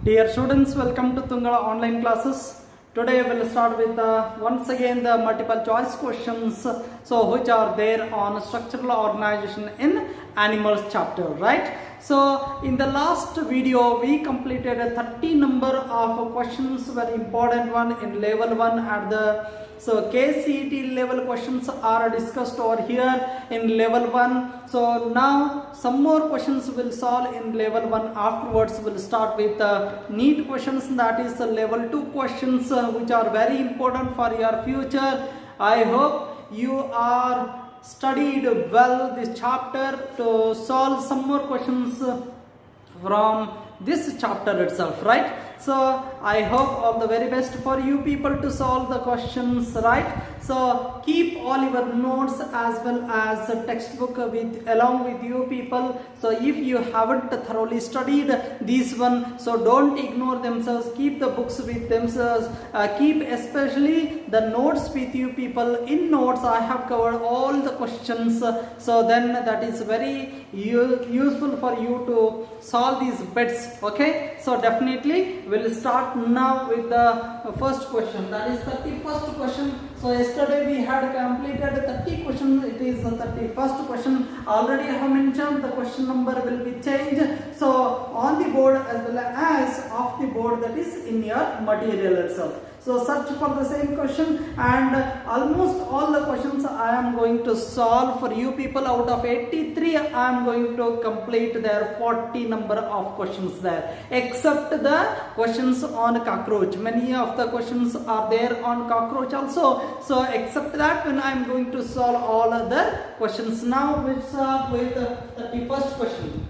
Dear students, welcome to Tungala online classes. Today we will start with once again the multiple choice questions, so which are there on structural organization in animals chapter, right? So in the last video we completed a 30 number of questions, very important one in level 1 at the KCET level questions are discussed over here in level 1. So now some more questions will solve in level 1. Afterwards we'll start with NEET questions, that is level 2 questions which are very important for your future. I hope you are studied well this chapter to solve some more questions from this chapter itself, right? So I hope all the very best for you people to solve the questions, right? So keep all your notes as well as the textbook along with you people. So if you haven't thoroughly studied this one, so don't ignore themselves, keep the books with themselves, keep especially the notes with you people. In notes I have covered all the questions, so then that is very useful for you to solve these bits, okay? So definitely we'll start now with the first question, that is 31st question. So yesterday we had completed 30 questions, it is the 31st question. Already I have mentioned the question number will be changed, so on the board as well as off the board, that is in your material itself. So search for the same question, and almost all the questions I am going to solve for you people. Out of 83 I am going to complete their 40 number of questions there, except the questions on cockroach. Many of the questions are there on cockroach also, so except that when I am going to solve all other questions. Now we'll start with the 31st question.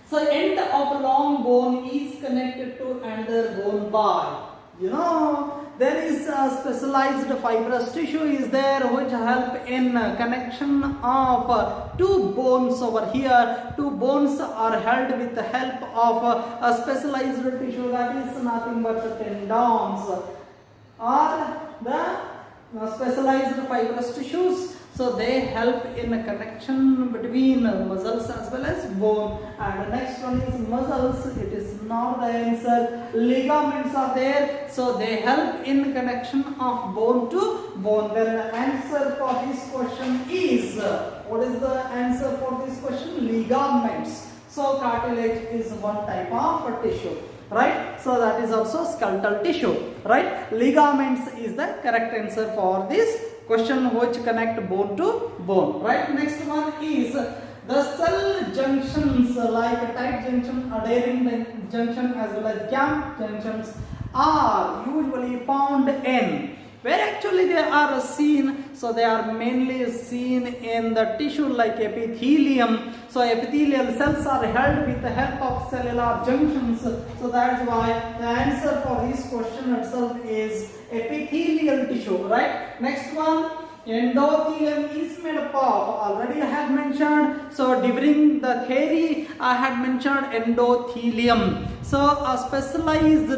So end of long bone is connected to another bone by, you know, there is a specialized fibrous tissue is there which help in connection of two bones over here. Two bones are held with the help of a specialized tissue, that is nothing but the tendons or the specialized fibrous tissues. So they help in a connection between muscles as well as bone. And the next one is muscles. It is not the answer. Ligaments are there, so they help in connection of bone to bone. Then the answer for this question is, what is the answer for this question? Ligaments. So cartilage is one type of tissue, right? So that is also skeletal tissue, right? Ligaments is the correct answer for this question, which connect bone to bone, right? Next one is the cell junctions, like tight junction, adhering junction as well as gap junctions are usually found in where actually they are seen. So they are mainly seen in the tissue like epithelium. So epithelial cells are held with the help of cellular junctions. So that's why the answer for this question itself is epithelial tissue, right? Next one, endothelium is made up of, already I had mentioned, so during the theory I had mentioned endothelium. So a specialized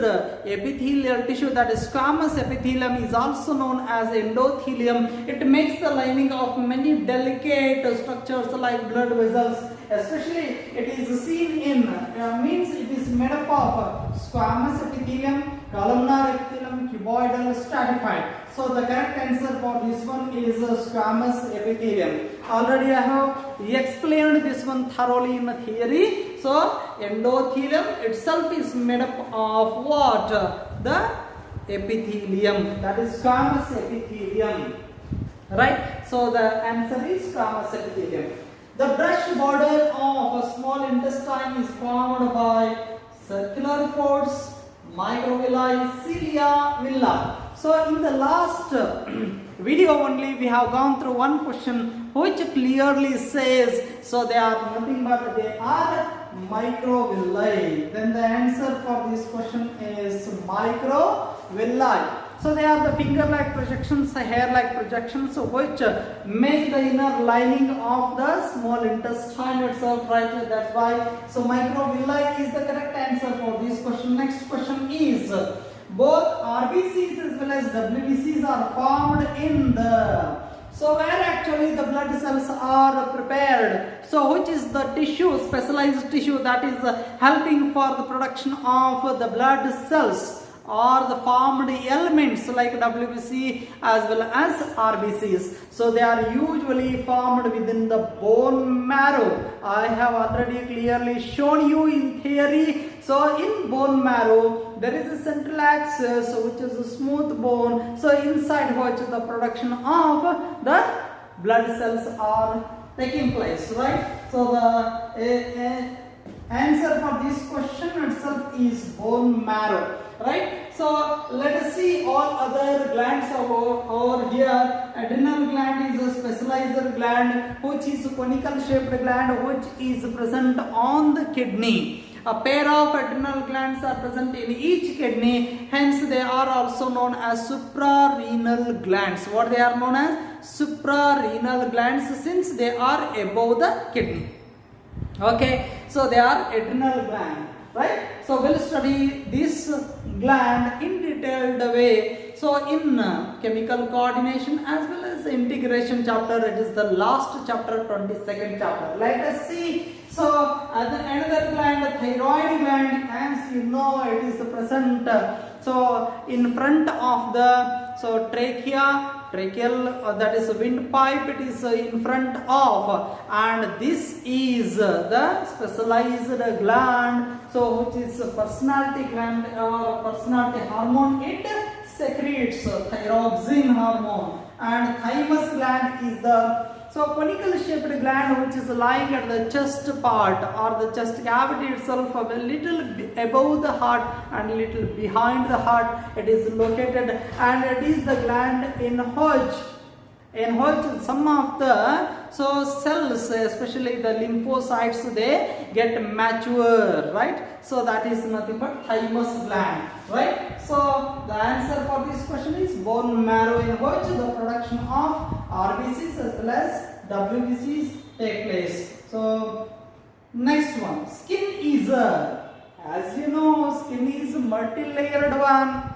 epithelial tissue, that is squamous epithelium, is also known as endothelium. It makes the lining of many delicate structures like blood vessels. Especially it is seen in, means it is made up of squamous epithelium, columnar epithelium, cuboidal, stratified. So the correct answer for this one is squamous epithelium. Already I have explained this one thoroughly in the theory. So endothelium itself is made up of what? The epithelium, that is squamous epithelium, right? So the answer is squamous epithelium. The brush border of a small intestine is formed by circular folds, microvilli, cilia, villi. So in the last video only we have gone through one question which clearly says, so they are nothing but they are microvilli. Then the answer for this question is microvilli. So they are the finger-like projections, hair-like projections, which make the inner lining of the small intestine itself, right? That's why. So microvilli is the correct answer for this question. Next question is, both RBCs as well as WBCs are formed in the So where actually the blood cells are prepared. So which is the tissue, specialized tissue that is helping for the production of the blood cells or the formed elements like WBC as well as RBCs. So they are usually formed within the bone marrow. I have already clearly shown you in theory. So in bone marrow there is a central axis which is a smooth bone. So inside which the production of the blood cells are taking place, right? So the answer for this question itself is bone marrow, right? So let us see all other glands over here. Adrenal gland is a specialized gland which is a conical shaped gland which is present on the kidney. A pair of adrenal glands are present in each kidney, hence they are also known as suprarenal glands. What they are known as? Suprarenal glands, since they are above the kidney. Okay, so they are adrenal gland, right? So we'll study this gland in detailed way. So in chemical coordination as well as integration chapter, it is the last chapter, 22nd chapter. Let us see. So another gland, the thyroid gland, as you know, it is present so in front of the tracheal, that is windpipe, it is in front of, and this is the specialized gland, so which is a personality gland or personality hormone. It secretes thyroxine hormone, and thymus gland is the conical shaped gland which is lying at the chest part or the chest cavity itself, a little above the heart and little behind the heart it is located, and it is the gland in which some of the cells, especially the lymphocytes, they get mature, right? So that is nothing but thymus gland, right? So the answer for this question is bone marrow, in which the production of RBCs as well as WBCs take place. So next one, skin is as you know, skin is multi-layered one,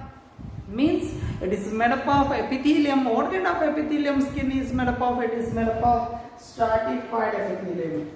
means it is made up of epithelium. What kind of epithelium skin is made up of? It is made up of stratified epithelium.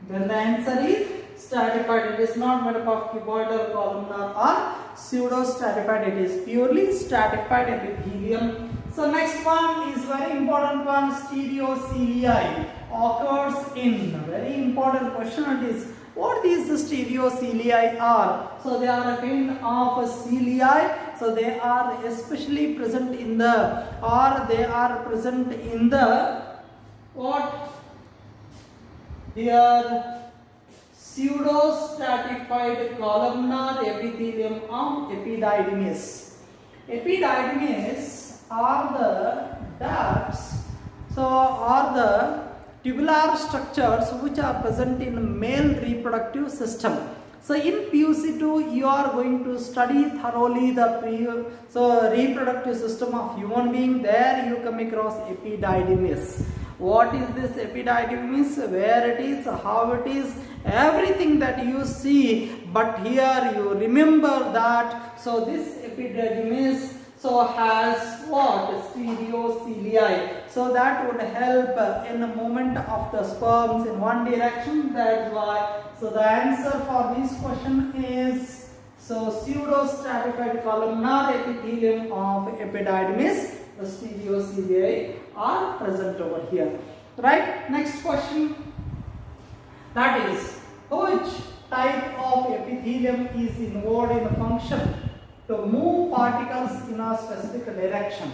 Then the answer is stratified. It is not made up of cuboidal, columnar or pseudo-stratified. It is purely stratified epithelium. So next one is very important one, stereocilii occurs in, very important question it is, what these stereocilii are. So they are a kind of cilia, so they are especially present in the, or they are present in the, what? Here pseudo-stratified columnar epithelium of epididymis. Epididymis are the ducts, so are the tubular structures which are present in male reproductive system. So in PUC2 you are going to study thoroughly the reproductive system of human being. There you come across epididymis. What is this epididymis? Where it is, how it is, everything that you see. But here you remember that, so this epididymis has what? Stereocilii. So that would help in the movement of the sperms in one direction. That's why. So the answer for this question is pseudo-stratified columnar epithelium of epididymis. The stereocilii are present over here. Right? Next question. That is, which type of epithelium is involved in the function to move particles in a specific direction?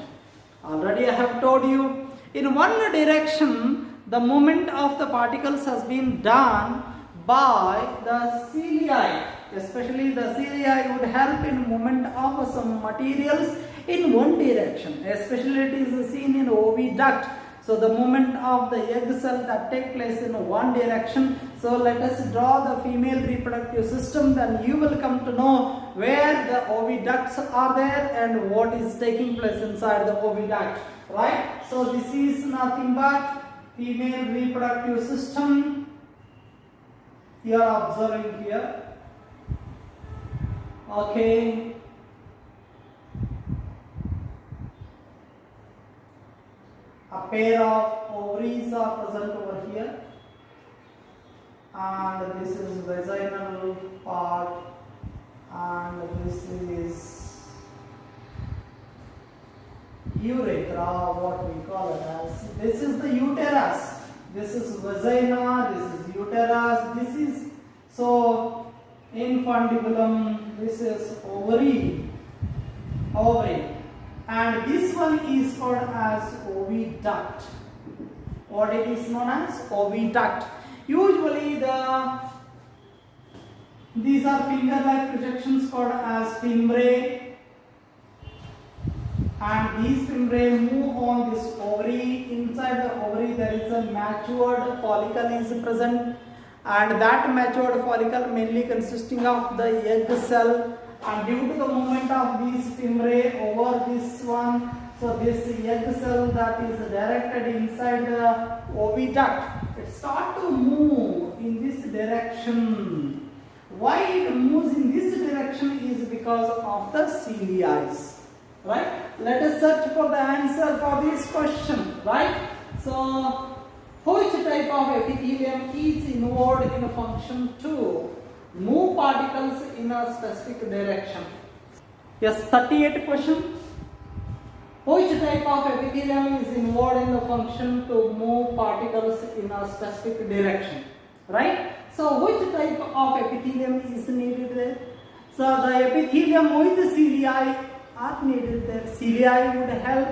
Already I have told you, in one direction the movement of the particles has been done by the cilia. Especially the cilia would help in movement of some materials in one direction. Especially it is seen in oviduct. So the movement of the egg cell that take place in one direction. So let us draw the female reproductive system, then you will come to know where the oviducts are there and what is taking place inside the oviduct, right? So this is nothing but female reproductive system. You are observing here. Okay. a pair of ovaries are present over here, and this is vaginal part, and this is urethra, what we call it as. This is the uterus, this is vagina, this is uterus, this is so infundibulum, this is ovary, and this one is called as oviduct. What it is known as oviduct. Usually these are finger-like projections called as fimbrae, and these fimbrae move on this ovary. Inside the ovary there is a matured follicle is present, and that matured follicle mainly consisting of the egg cell, and due to the movement of these fimbrae over this one, so this egg cell that is directed inside the oviduct, it starts to move in this direction. Why it moves in this direction is because of the cilia. Right? Let us search for the answer for this question. Right? So, which type of epithelium is involved in a function to move particles in a specific direction? Yes, 38 question. Which type of epithelium is involved in the function to move particles in a specific direction? Right? So, which type of epithelium is needed there? So, the epithelium with the cilia are needed there. Cilia would help.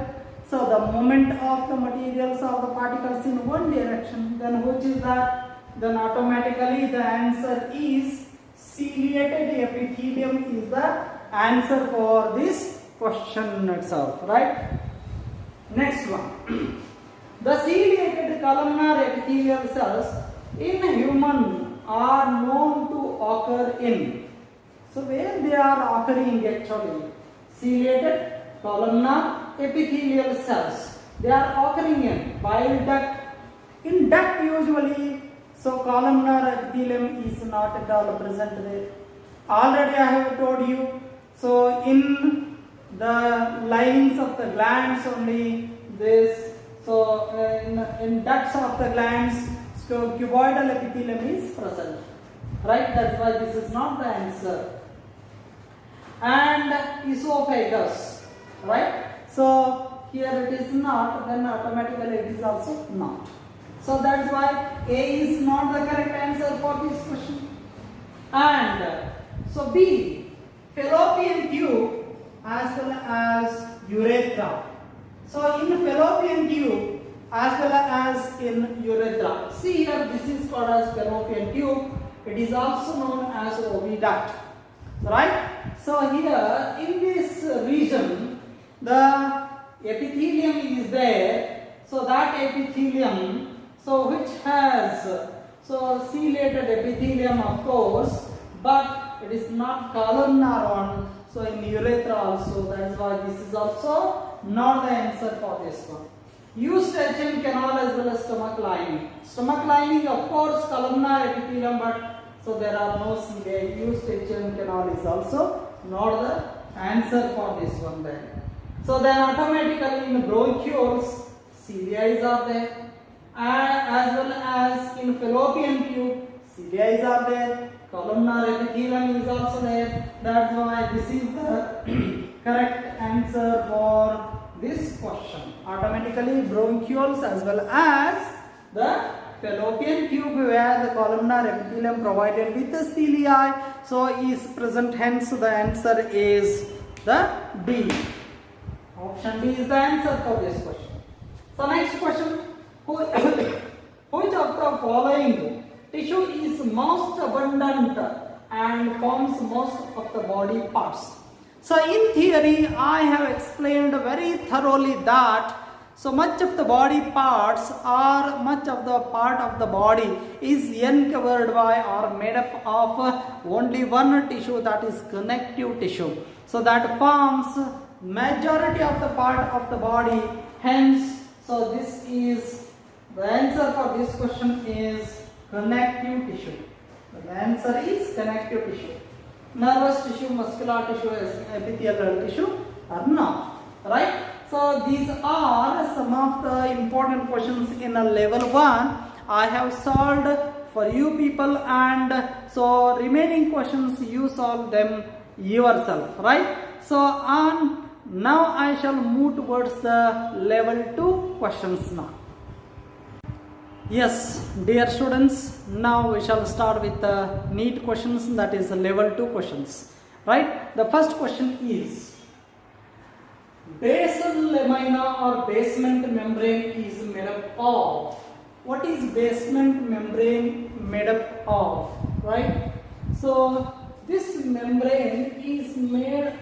So, the movement of the materials of the particles in one direction. Then, which is that? Then, automatically the answer is ciliated epithelium is the answer for this question itself. Right? Next one. The ciliated columnar epithelial cells in human are known to occur in. So, where they are occurring actually? Ciliated columnar epithelial cells. They are occurring in bile duct. In duct usually, so columnar epithelium is not at all present there. Already I have told you. So in the linings of the glands only this. So in ducts of the glands, so cuboidal epithelium is present. Right? That's why this is not the answer. And esophagus, right? So here it is not, then automatically it is also not. So that's why A is not the correct answer for this question. And so B, fallopian tube as well as urethra. So in fallopian tube as well as in urethra. See here, this is called as fallopian tube. It is also known as oviduct. Right? So here in this region the epithelium is there. So that epithelium, so which has so ciliated epithelium of course, but it is not columnar one. So in urethra also, that's why this is also not the answer for this one. Eustachian canal as well as stomach lining. Stomach lining of course columnar epithelium, but so there are no cilia. Eustachian canal is also not the answer for this one then. So then automatically in bronchioles, cilia are there, and as well as in fallopian tube, cilia are there. Columnar epithelium is also there. That's why this is the correct answer for this question. Automatically bronchioles as well as the fallopian tube where the columnar epithelium provided with the cilia so is present, hence the answer is the D. Option D is the answer for this question. So next question, which of the following tissue is most abundant and forms most of the body parts? So in theory I have explained very thoroughly that so much of the body parts or much of the part of the body is uncovered by or made up of only one tissue, that is connective tissue. So that forms majority of the part of the body, hence so this is the answer for this question is connective tissue. The answer is connective tissue. Nervous tissue, muscular tissue, epithelial tissue are not. Right? So these are some of the important questions in a level 1. I have solved for you people, and so remaining questions you solve them yourself, right? So on now I shall move towards the level 2 questions now. Yes, dear students, now we shall start with the NEET questions, that is level 2 questions, right? The first question is, basal lamina or basement membrane is made up of. What is basement membrane made up of, right? So this membrane is made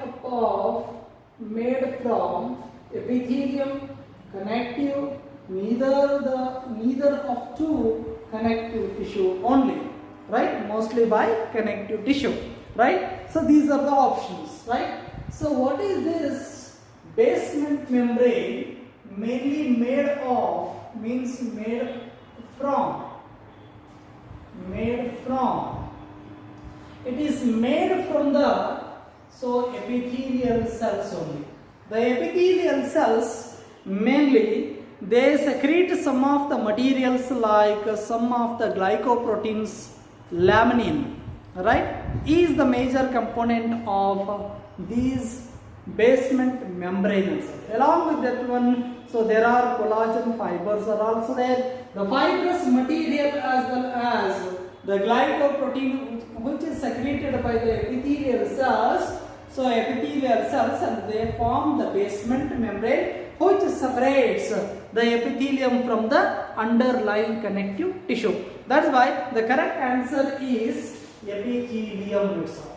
from epithelium, connective, neither of two connective tissue only, right? Mostly by connective tissue, right? So these are the options, right? So what is this basement membrane? Mainly made of means made from. It is made from the epithelial cells only. The epithelial cells mainly they secrete some of the materials like some of the glycoproteins, laminin, right? Is the major component of these basement membranes. Along with that one, so there are collagen fibers are also there. The fibrous material as well as the glycoprotein which is secreted by the epithelial cells. So epithelial cells, and they form the basement membrane which separates the epithelium from the underlying connective tissue. That's why the correct answer is epithelium itself,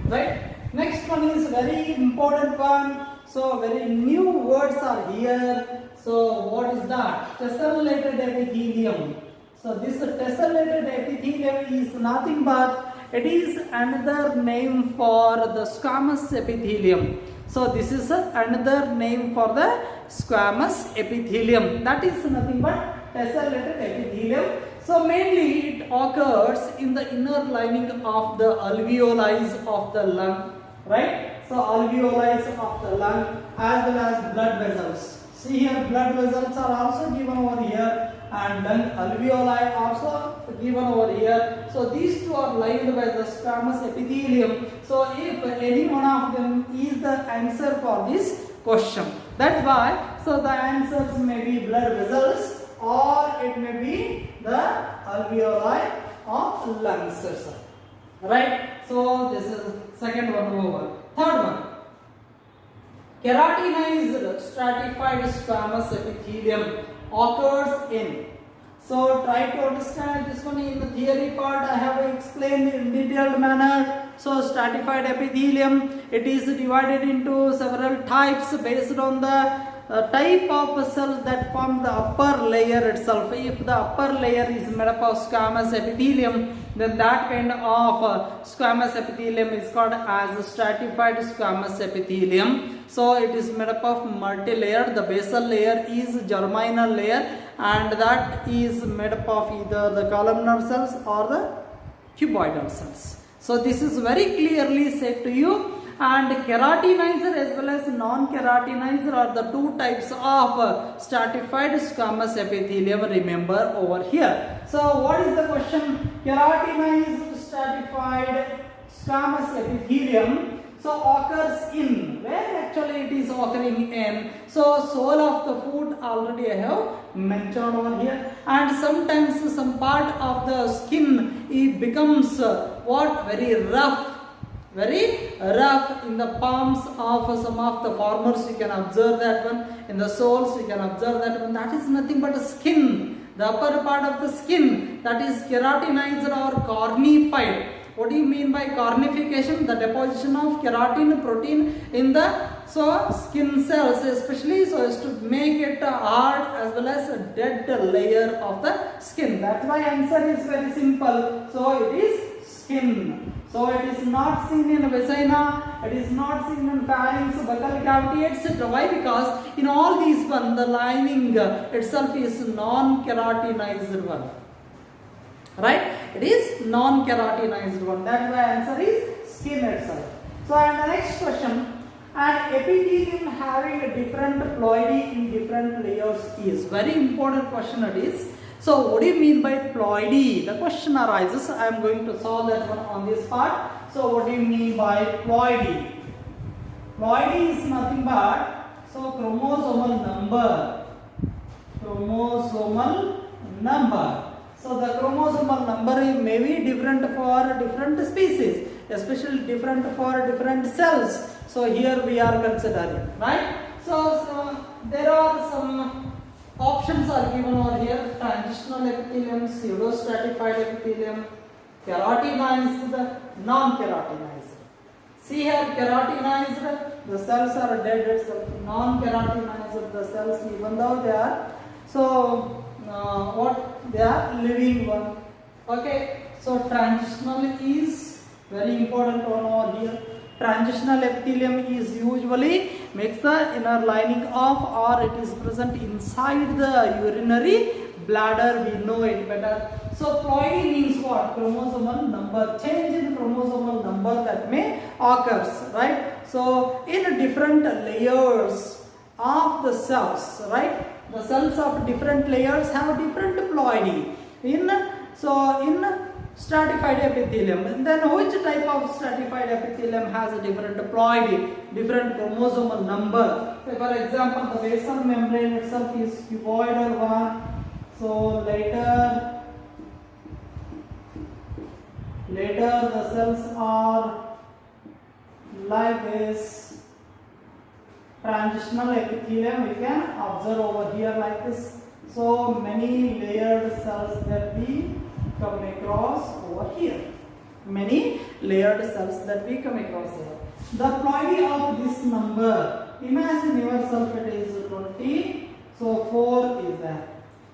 right? Next one is very important one. So very new words are here. So what is that? Tessellated epithelium. So this tessellated epithelium is nothing but it is another name for the squamous epithelium. So this is another name for the squamous epithelium. That is nothing but tessellated epithelium. So mainly it occurs in the inner lining of the alveoli of the lung, right? So alveoli of the lung as well as blood vessels. See here, blood vessels are also given over here, and then alveoli also given over here. So these two are lined by the squamous epithelium. So if any one of them is the answer for this question, that's why. So the answers may be blood vessels or it may be the alveoli of lungs, right? So this is second one over. Third one, keratinized stratified squamous epithelium occurs in. So try to understand this one in the theory part. I have explained in detailed manner. So stratified epithelium, it is divided into several types based on the type of cells that form the upper layer itself. If the upper layer is made up of squamous epithelium, then that kind of squamous epithelium is called as stratified squamous epithelium. So it is made up of multi-layer. The basal layer is germinal layer, and that is made up of either the columnar cells or the cuboidal cells. So this is very clearly said to you. And keratinizer as well as non-keratinizer are the two types of stratified squamous epithelium, remember over here. So what is the question? Keratinized stratified squamous epithelium so occurs in, where actually it is occurring in. So sole of the foot already I have mentioned over here, and sometimes some part of the skin it becomes very rough in the palms of some of the farmers. You can observe that one. In the soles you can observe that one. That is nothing but a skin, the upper part of the skin, that is keratinized or cornified. What do you mean by cornification? The deposition of keratin protein in the skin cells, especially so as to make it hard as well as a dead layer of the skin. That's why answer is very simple. So it is skin. So it is not seen in vagina, it is not seen in pharynx, buccal cavity, etc. Why? Because in all these one, the lining itself is non-keratinized one. Right? It is non-keratinized one. That's why answer is skin itself. So and the next question, and epithelium having a different ploidy in different layers is very important question it is. So what do you mean by ploidy? The question arises. I am going to solve that one on this part. So what do you mean by ploidy? Ploidy is nothing but chromosomal number. Chromosomal number. So the chromosomal number may be different for different species, especially different for different cells. So here we are considering, right? So there are some options are given over here: transitional epithelium, pseudostratified epithelium, keratinized, non-keratinized. See here, keratinized, the cells are dead itself. Non-keratinized, the cells, even though they are they are living one. Okay, so transitional is very important one over here. Transitional epithelium is usually makes the inner lining of, or it is present inside the urinary bladder. We know it better. So ploidy means what? Chromosomal number. Change in chromosomal number that may occurs, right? So in different layers of the cells, right? The cells of different layers have different ploidy. In stratified epithelium, then which type of stratified epithelium has a different ploidy, different chromosomal number? So for example, the basal membrane itself is cuboidal one. So later the cells are like this. Transitional epithelium we can observe over here like this. So many layered cells that we come across over here. Many layered cells that we come across here. The ploidy of this number, imagine yourself it is 20. So 4 is there.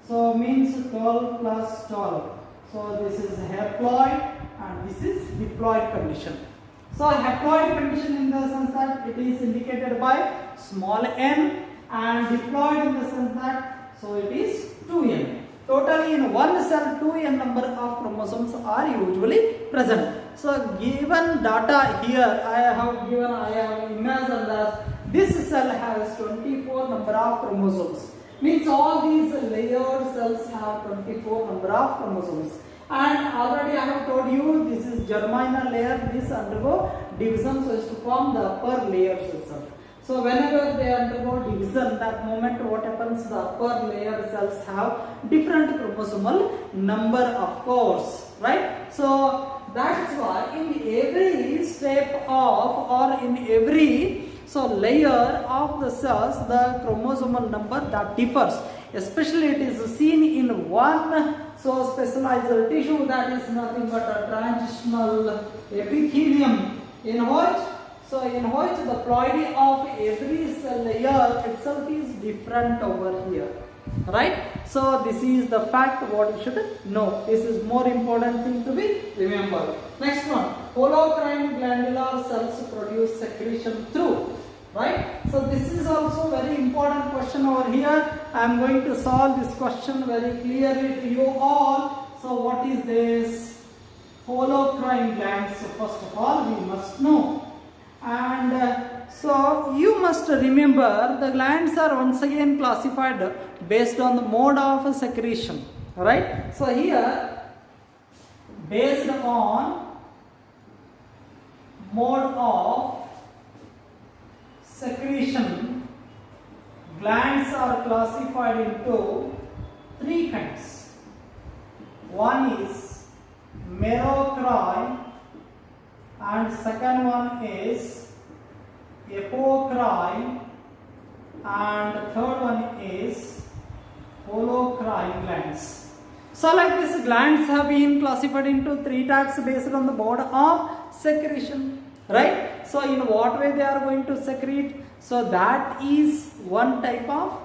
So means 12 plus 12. So this is haploid and this is diploid condition. So haploid condition in the sense that it is indicated by small n, and diploid in the sense that so it is 2n. Totally in one cell 2n number of chromosomes are usually present. So given data here I have imagined that this cell has 24 number of chromosomes. Means all these layered cells have 24 number of chromosomes. And already I have told you this is germinal layer, this undergo division so as to form the upper layers itself. So whenever they undergo division, that moment what happens, the upper layer cells have different chromosomal number of course, right? So that's why in every step of, or in every layer of the cells, the chromosomal number that differs. Especially it is seen in one specialized tissue, that is nothing but a transitional epithelium, in which the ploidy of every cell layer itself is different over here, right? So this is the fact what you should know. This is more important thing to be remembered. Next one, holocrine glandular cells produce secretion through, right? So this is also very important question over here. I am going to solve this question very clearly to you all. So what is this holocrine glands? So first of all we must know, and so you must remember the glands are once again classified based on the mode of secretion, right? So here based on mode of secretion, glands are classified into three kinds. One is merocrine and second one is apocrine and third one is holocrine glands. So like this, glands have been classified into three types based on the mode of secretion, right? So in what way they are going to secrete? So that is one type of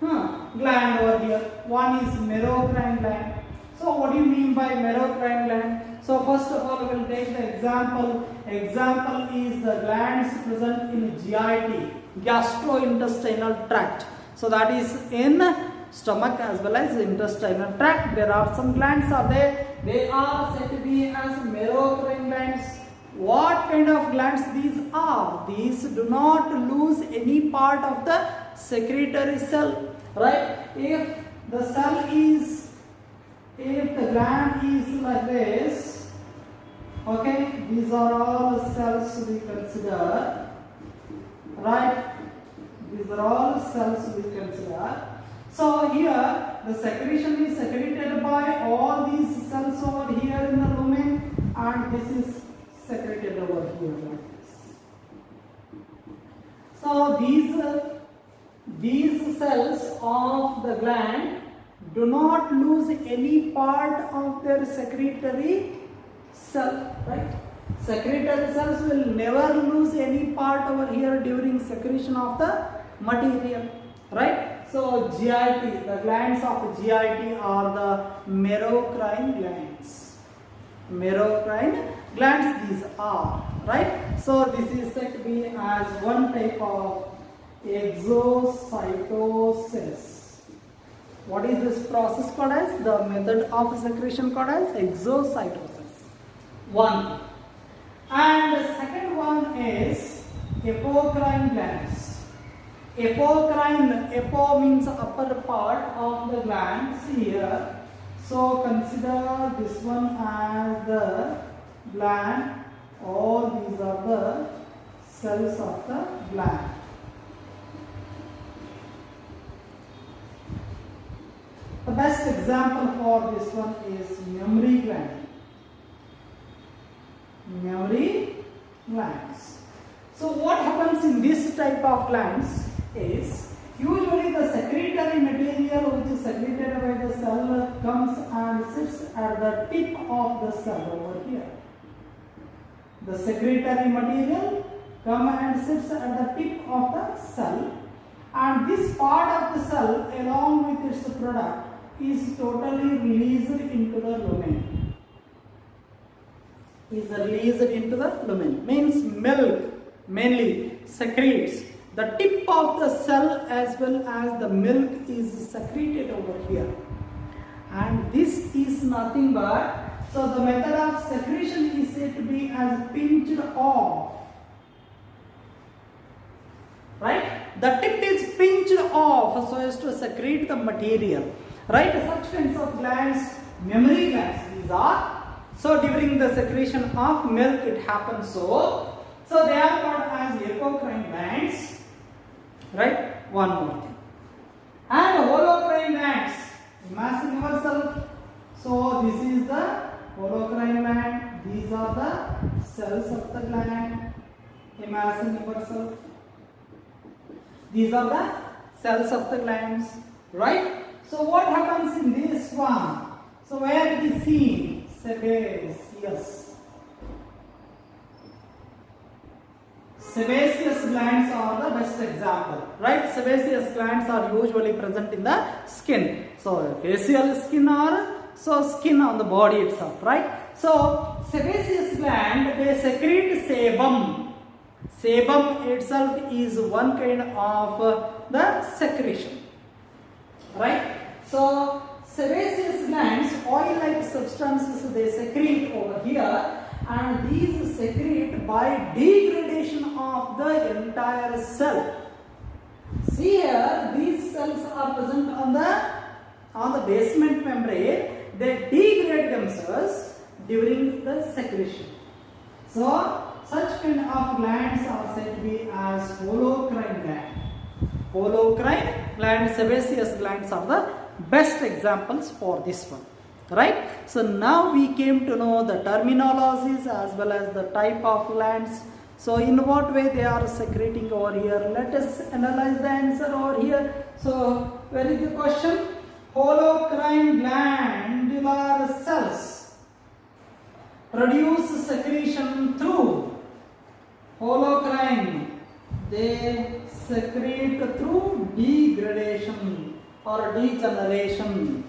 gland over here. One is merocrine gland. So what do you mean by merocrine gland? So first of all we will take the example. Example is the glands present in GIT, gastrointestinal tract. So that is in stomach as well as intestinal tract. There are some glands are there. They are said to be as merocrine glands. What kind of glands these are. These do not lose any part of the secretory cell, right? If the gland is like this, okay, these are all cells we consider, right? These are all cells we consider. So here the secretion is secreted by all these cells over here in the lumen, and this is secreted over here like this. So these cells of the gland do not lose any part of their secretory cell, right? Secretory cells will never lose any part over here during secretion of the material, right? So GIT, the glands of GIT are the merocrine glands. Merocrine glands these are, right? So this is said to be as one type of exocytosis. What is this process called as? The method of secretion called as exocytosis. One. And the second one is apocrine glands. Apocrine, apo means upper part of the glands here. So consider this one as the gland, or these are the cells of the gland. The best example for this one is mammary gland. Mammary glands. So what happens in this type of glands is usually the secretory material which is secreted by the cell comes and sits at the tip of the cell over here. The secretory material comes and sits at the tip of the cell, and this part of the cell along with its product is totally released into the lumen. Is released into the lumen. Means milk mainly secretes. The tip of the cell as well as the milk is secreted over here. And this is nothing but, so the method of secretion is said to be as pinched off. Right? The tip is pinched off so as to secrete the material. Right? Such kinds of glands, mammary glands, these are. So during the secretion of milk it happens so. So they are called as apocrine glands. Right? One more thing. And holocrine glands. Imagine yourself. So this is the holocrine gland. These are the cells of the gland. Imagine yourself. These are the cells of the glands. Right? So what happens in this one? So where it is seen? Sebaceous. Sebaceous glands are the best example, right? Sebaceous glands are usually present in the skin. So facial skin or so skin on the body itself, right? So sebaceous gland, they secrete sebum. Sebum itself is one kind of the secretion, right? So sebaceous glands, oil-like substances they secrete over here. And these secrete by degradation of the entire cell. See here, these cells are present on the basement membrane. They degrade themselves during the secretion. So such kind of glands are said to be as holocrine gland. Holocrine gland, sebaceous glands are the best examples for this one. Right? So now we came to know the terminologies as well as the type of glands. So in what way they are secreting over here. Let us analyze the answer over here. So where is the question? Holocrine glandular cells produce secretion through holocrine. They secrete through degradation or degeneration.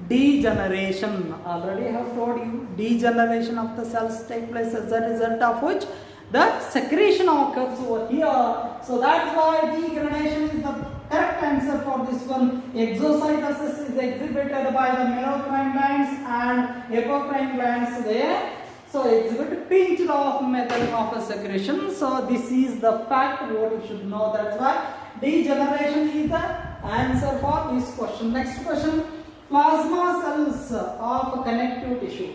Degeneration, already I have told you, degeneration of the cells take place as a result of which the secretion occurs over here. So that's why degradation is the correct answer for this one. Exocytosis is exhibited by the merocrine glands and apocrine glands. They So exhibit pinched off method of secretion. So this is the fact what you should know. That's why degeneration is the answer for this question. Next question. Plasma cells of connective tissue.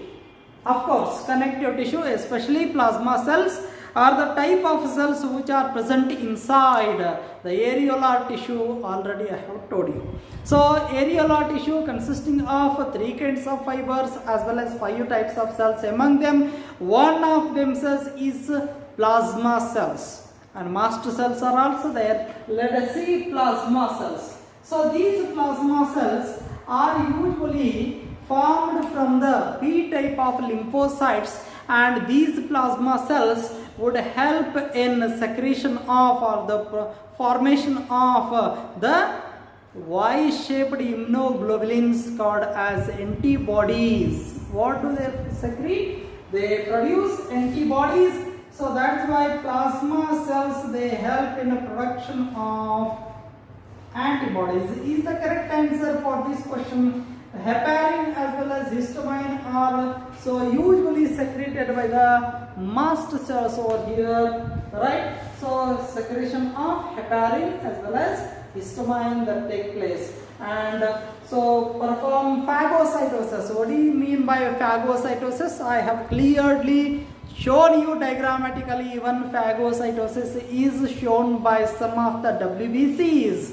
Of course, connective tissue, especially plasma cells, are the type of cells which are present inside the areolar tissue. Already I have told you. So areolar tissue consisting of 3 kinds of fibers as well as 5 types of cells. Among them, one of them cells is plasma cells, and mast cells are also there. Let us see plasma cells. So these plasma cells are usually formed from the B type of lymphocytes, and these plasma cells would help in secretion of or the formation of the Y-shaped immunoglobulins called as antibodies. What do they secrete? They produce antibodies. So that's why plasma cells, they help in the production of antibodies. Is the correct answer for this question. Heparin as well as histamine are so usually secreted by the mast cells over here, right? So secretion of heparin as well as histamine that take place, and so perform phagocytosis. What do you mean by phagocytosis? I have clearly shown you diagrammatically. Even phagocytosis is shown by some of the WBCs.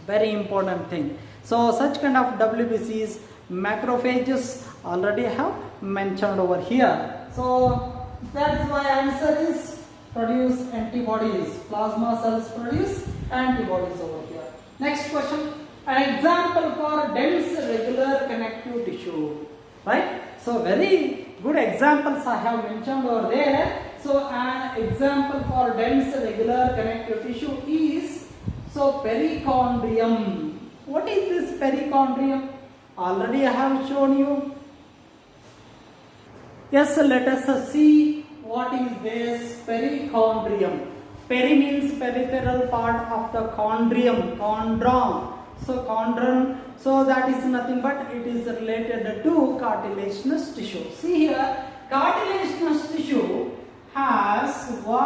Very important thing. So such kind of WBCs, macrophages, already have mentioned over here. So that's why answer is produce antibodies. Plasma cells produce antibodies over here. Next question. An example for dense regular connective tissue. Right? So very good examples I have mentioned over there. So an example for dense regular connective tissue is perichondrium. What is this perichondrium? Already I have shown you. Yes, let us see what is this perichondrium. Peri means peripheral part of the chondrium, chondron. So chondron, so that is nothing but it is related to cartilaginous tissue. See here, cartilaginous tissue has the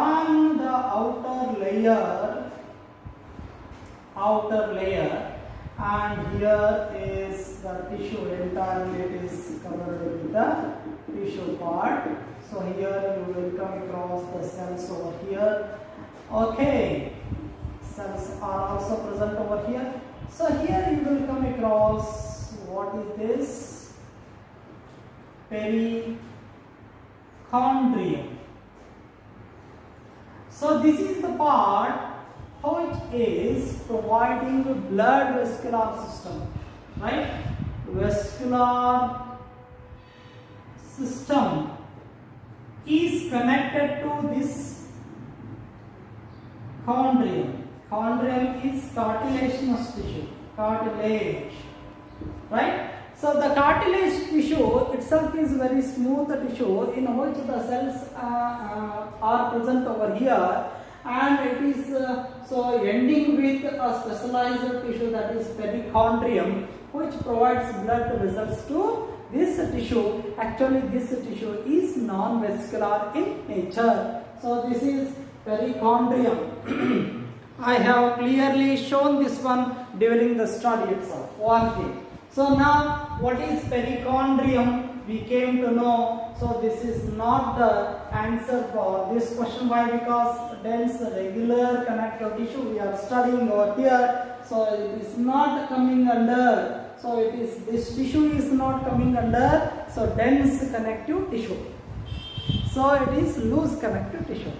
outer layer, and here is the tissue. Entirely it is covered with the tissue part. So here you will come across the cells over here. Okay, cells are also present over here. So here you will come across what is this? Perichondrium. So this is the part which is providing blood vascular system, right? Vascular system is connected to this chondrium. Chondrium is cartilaginous tissue, cartilage, right? So the cartilage tissue itself is very smooth tissue in which the cells are present over here, and it is so ending with a specialized tissue, that is perichondrium, which provides blood vessels to this tissue. Actually this tissue is non-vascular in nature. So this is perichondrium. I have clearly shown this one during the study itself. One thing. So now what is perichondrium? We came to know. So this is not the answer for this question. Why? Because dense regular connective tissue we are studying over here. So it is not coming under. So it is, this tissue is not coming under. So dense connective tissue. So it is loose connective tissue.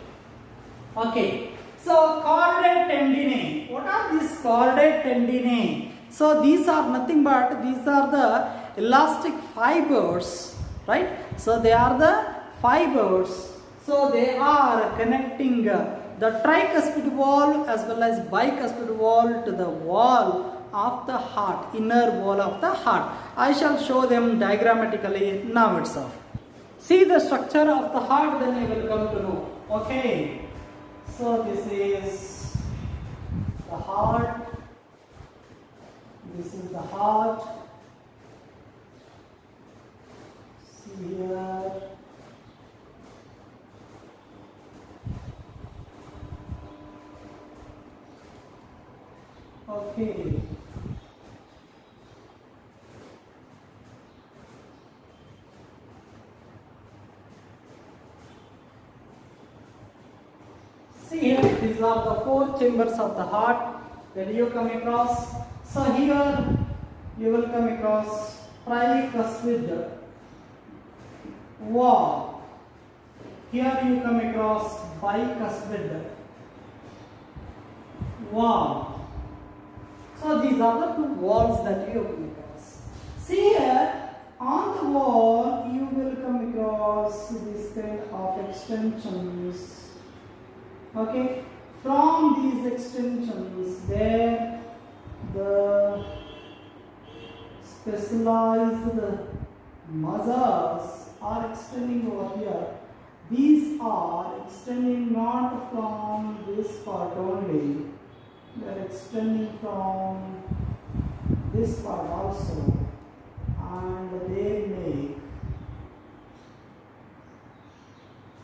Okay. So chordate tendinae. What are these chordate tendinae? So these are nothing but these are the elastic fibers, right? So they are the fibers. So they are connecting the tricuspid wall as well as bicuspid wall to the wall of the heart, inner wall of the heart. I shall show them diagrammatically now itself. See the structure of the heart, then you will come to know. Okay. So this is the heart. This is the heart. See here. Okay. See here, these are the four chambers of the heart that you come across. So here you will come across tricuspid wall. Here you come across bicuspid wall. So these are the two walls that you come across. See here, on the wall you will come across this kind of extensions. Okay, from these extensions there the specialized muscles are extending over here. These are extending not from this part only, they are extending from this part also, and they make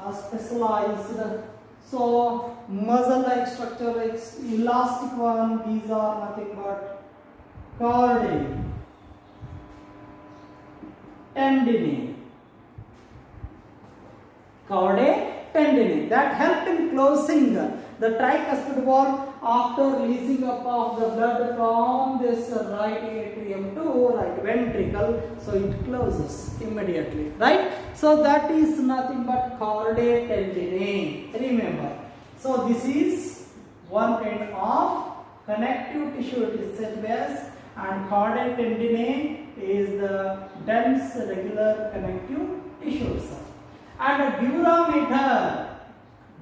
a specialized, so muscle like structure, elastic one, these are nothing but chordae, tendinae, chordae, tendinae that help in closing the tricuspid wall after releasing up of the blood from this right atrium to right ventricle, so it closes immediately, right? So that is nothing but chordae tendinae, remember. So this is one kind of connective tissue, it is said as, and chordae tendinae is the dense regular connective tissues. And durameter,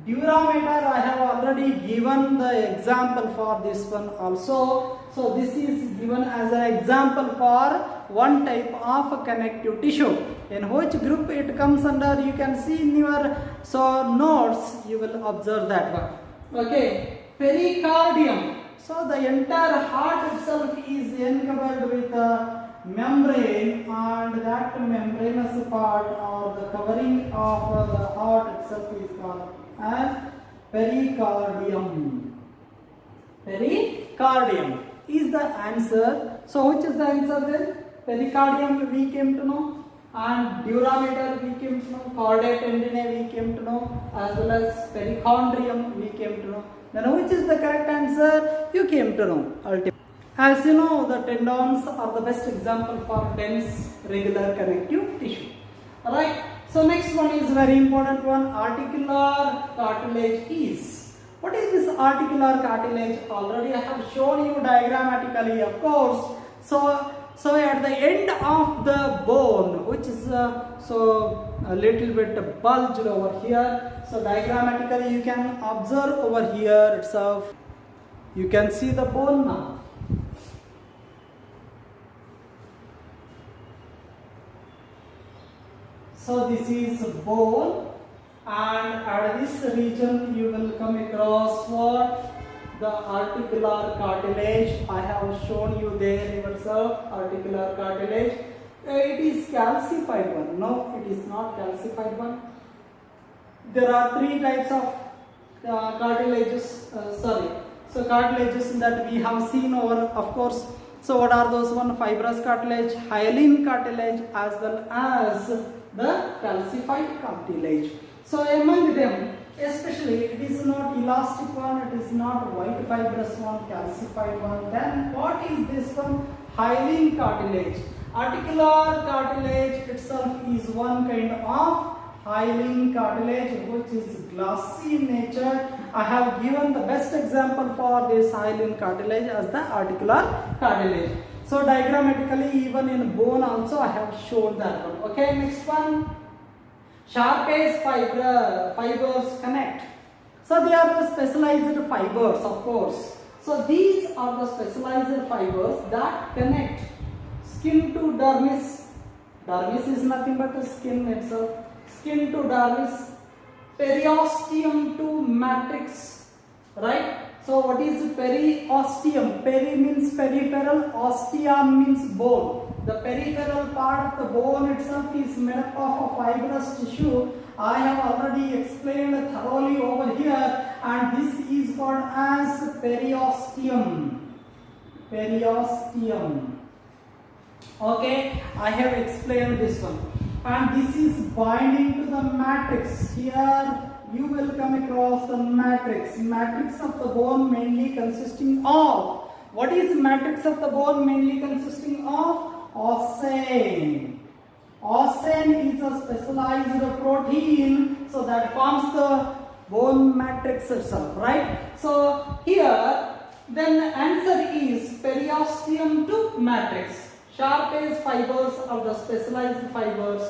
I have already given the example for this one also. So this is given as an example for one type of connective tissue. In which group it comes under, you can see in your notes, you will observe that one. Okay, pericardium. So the entire heart itself is encovered with a membrane, and that membranous part or the covering of the heart itself is called as pericardium. Pericardium is the answer. So which is the answer then? Pericardium we came to know, and durameter we came to know, chordae tendinae we came to know, as well as perichondrium we came to know. Then which is the correct answer? You came to know ultimately. As you know, the tendons are the best example for dense regular connective tissue. Alright, so next one is very important one, articular cartilage is. What is this articular cartilage? Already I have shown you diagrammatically, of course. So at the end of the bone, which is a little bit bulged over here. So diagrammatically you can observe over here itself. You can see the bone now. So this is bone, and at this region you will come across what? The articular cartilage. I have shown you there yourself, articular cartilage. It is calcified one. No, it is not calcified one. There are three types of cartilages. So cartilages that we have seen over, of course. So what are those one? Fibrous cartilage, hyaline cartilage, as well as the calcified cartilage. So among them, especially it is not elastic one, it is not white fibrous one, calcified one. Then what is this one? Hyaline cartilage. Articular cartilage itself is one kind of hyaline cartilage which is glassy in nature. I have given the best example for this hyaline cartilage as the articular cartilage. So diagrammatically, even in bone also I have shown that one. Okay, next one. Sharp-edge fibers connect. So they are the specialized fibers, of course. So these are the specialized fibers that connect skin to dermis. Dermis is nothing but the skin itself. Skin to dermis. Periosteum to matrix. Right? So what is periosteum? Peri means peripheral, osteum means bone. The peripheral part of the bone itself is made up of a fibrous tissue. I have already explained thoroughly over here, and this is called as periosteum. periosteum. Okay, I have explained this one. And this is binding to the matrix. Here you will come across the matrix. Matrix of the bone mainly consisting of. What is matrix of the bone mainly consisting of? Ossein. Ossein is a specialized protein, so that forms the bone matrix itself, right? So here, then the answer is periosteum to matrix. Sharp edge fibers are the specialized fibers.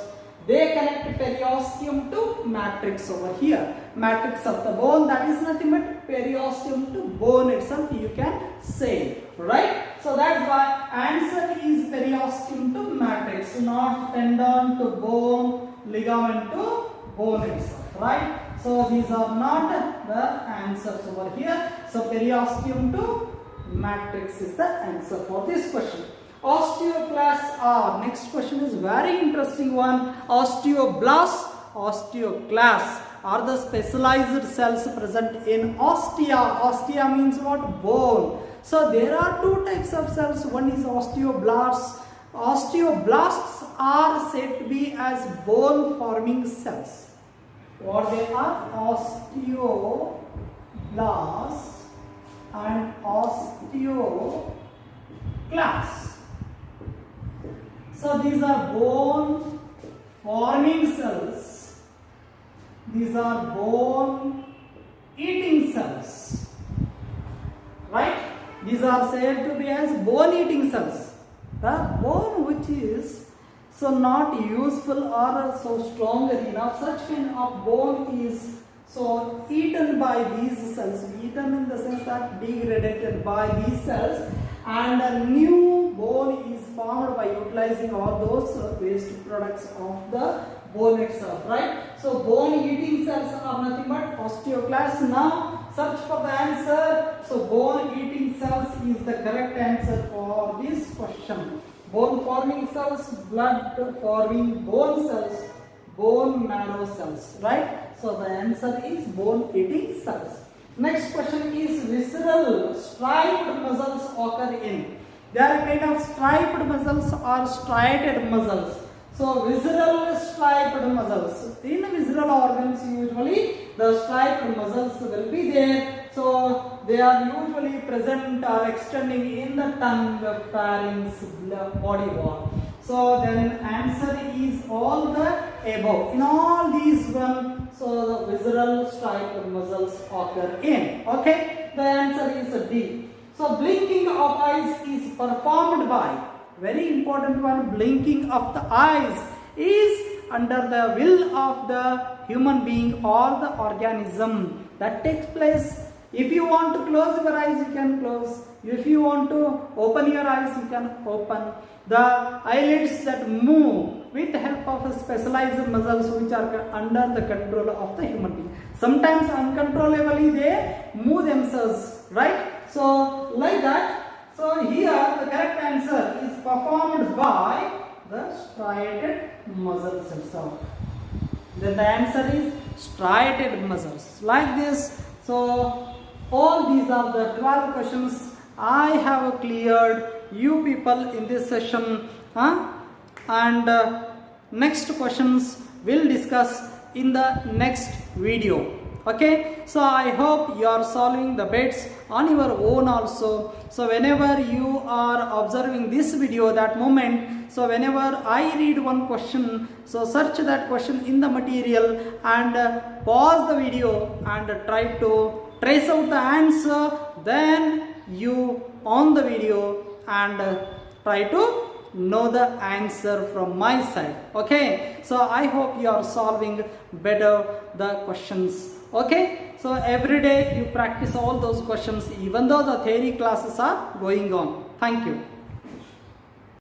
They connect periosteum to matrix over here. Matrix of the bone, that is nothing but periosteum to bone itself, you can say, right? So that's why answer is periosteum to matrix, not tendon to bone, ligament to bone itself, right? So these are not the answers over here. So periosteum to matrix is the answer for this question. Osteoclasts are, next question is very interesting one. Osteoblasts, osteoclasts are the specialized cells present in ostia. Ostia means what? Bone. So there are two types of cells. One is osteoblasts. Osteoblasts are said to be as bone forming cells. What they are? Osteoblasts and osteoclasts. So these are bone forming cells. These are bone eating cells. Right? These are said to be as bone eating cells. The bone which is so not useful or so strong enough, such kind of bone is so eaten by these cells. Eaten in the sense that degraded by these cells, and a new bone is formed by utilizing all those waste products of the bone itself, right? So bone eating cells are nothing but osteoclasts. Now search for the answer. So bone eating cells is the correct answer for this question. Bone forming cells, blood forming bone cells, bone marrow cells, right? So the answer is bone eating cells. Next question is visceral striped muscles occur in. They are kind of striped muscles or striated muscles. So visceral striped muscles. In visceral organs usually the striped muscles will be there. So they are usually present or extending in the tongue, pharynx, body wall. So then answer is all the above. In all these one, so the visceral striped muscles occur in. Okay, the answer is D. So blinking of eyes is performed by, very important one, blinking of the eyes is under the will of the human being or the organism. That takes place. If you want to close your eyes, you can close. If you want to open your eyes, you can open. The eyelids that move with the help of specialized muscles which are under the control of the human being. Sometimes uncontrollably they move themselves, right? So like that. So here the correct answer is performed by the striated muscles itself. Then the answer is striated muscles. Like this. So all these are the 12 questions I have cleared you people in this session. And next questions we'll discuss in the next video. Okay, so I hope you are solving the bits on your own also. So whenever you are observing this video, that moment, so whenever I read one question, so search that question in the material and pause the video and try to trace out the answer. Then you on the video and try to know the answer from my side. Okay, so I hope you are solving better the questions. Okay, so every day you practice all those questions even though the theory classes are going on. Thank you.